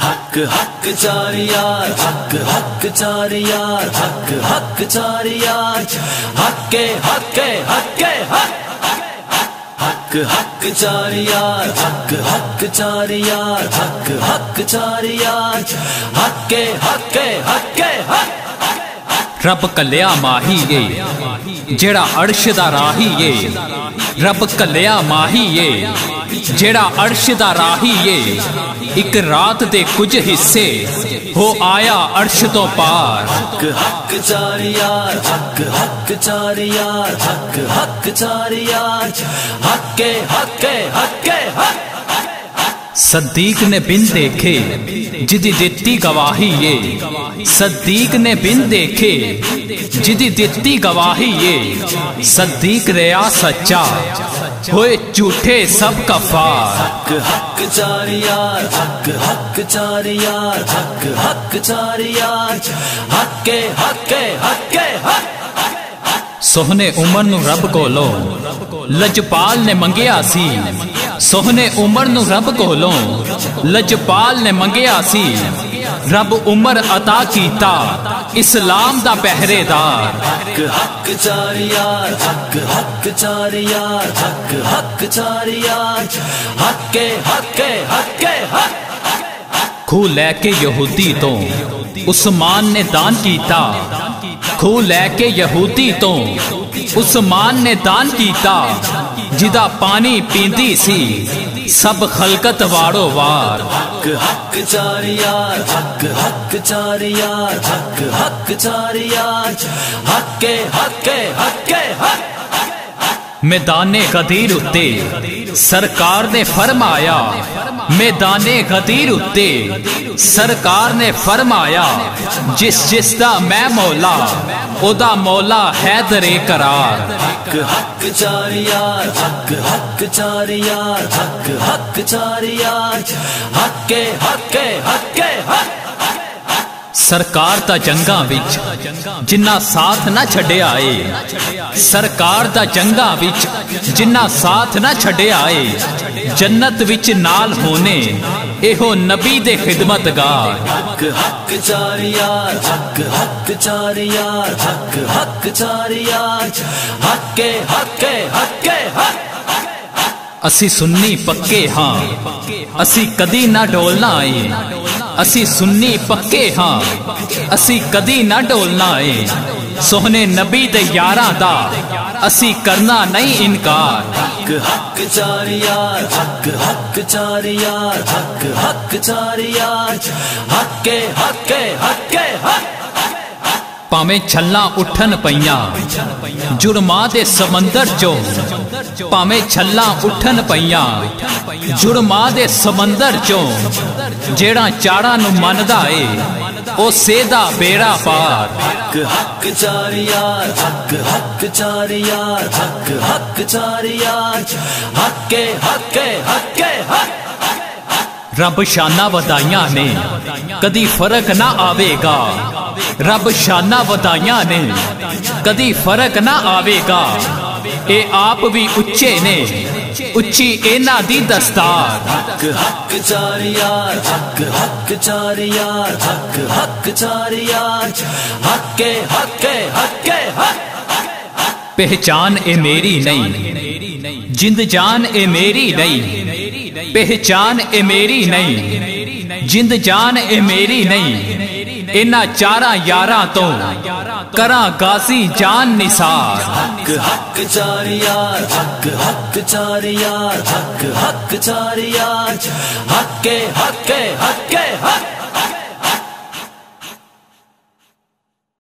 हक हक चार यार, हक हक चार यार, हक हक चार यार, हक्के हक्के हक्के हक हक चार यार, हक हक चार यार, हक हक चार यार, हक्के हक्के हक्के हक। रब कलिया माही ये जेड़ा अर्श दा राही ये, रब कलिया माही ये जेड़ा अर्श दा राही ये, एक रात दे कुछ हिस्से हो आया अर्श तो पार। हक हक चार यार, हक हक चार यार, हक हक चार यार, हक्के हक्के हक्के हक। सद्दीक ने बिन देखे जिदी दित्ती गवाही ये, सद्दीक ने बिन देखे जिदी दित्ती गवाही ये, सद्दीक रहा सच्चा होए झूठे सब कफार। हक हक चार यार, हक हक चार यार, हक हक चार यार, हक्के हक्के हक्के हक। सोहने उमर नू रब कोलों लजपाल ने मंगिया सी, सोहने उमर नू रब कोलों लजपाल ने मंगिया सी, रब उमर अता कीता इस्लाम दा पहरेदार। हक हक चार यार, हक हक चार यार, हक हक चार यार, हक्के हक्के हक्के हक। खूह लैके यहूदी तो उस्मान ने दान कीता, खूह लैके यहूदी तो उस्मान ने दान कीता, जिदा पानी पींदी सी सब खलकत वारो वार। हक हक चार यार, हक हक चार यार, हक हक चार यार, हक्के हक्के हक्के हक। मैदाने गदीर उत्ते सरकार ने फरमाया, मैदाने गदीर उत्ते सरकार ने फरमाया, जिस जिसदा मैं मौला ओदा मौला हैदरे करार। हक हक चार यार, हक हक चार यार, हक हक चार यार, हक्के हक्के हक्के हक। सरकार दा जंगा विच जिन्ना साथ ना छड्डिया आए, सरकार दा जंगा विच जिन्ना साथ ना छड्डिया आए, जन्नत विच नाल होने एहो नबी दे खिदमतगार। हक हक चार यार, हक हक चार यार, हक हक चार यार, हक्के हक्के हक्के हक। असी सुन्नी पक्के हाँ असी कदी ना डोलना आए, असी सुन्नी पक्के हाँ असी कदी ना डोलना आए, सोहने नबी दे यारां दा असी करना नहीं इनकार। हक हक चार यार, हक हक चार यार, हक हक चार यार, हक्के हक्के हक्के हक। पावे छल्ला उठन पईयां जुर्मा दे समंदर चो, पावे छल्ला उठन पईयां जुर्मा दे समंदर चो, जेड़ा चाड़ा नु मनदा ए ओ सेदा बेड़ा पार। हक हक चार यार, हक हक चार यार, हक हक चार यार, हक्के हक्के हक्के हक। रब शाना वदाइयां ने कदी फर्क ना आवेगा, रब शाना वदाइयां ने कदी फर्क ना आवेगा, ए आप भी उच्चे ने उच्ची एना दी दस्तार। हक हक चार यार, हक हक चार यार, हक हक चार यार, हक्के हक्के हक्के हक। पहचान ए मेरी नहीं जिंद जान ए मेरी नहीं, पहचान ए मेरी नहीं जिंद जान ए मेरी नहीं, इना चारा यारा तो करा गाजी जान निसार। हक हक चार यार, हक हक चार यार, हक हक चार यार, हक्के हक्के हक्के हक।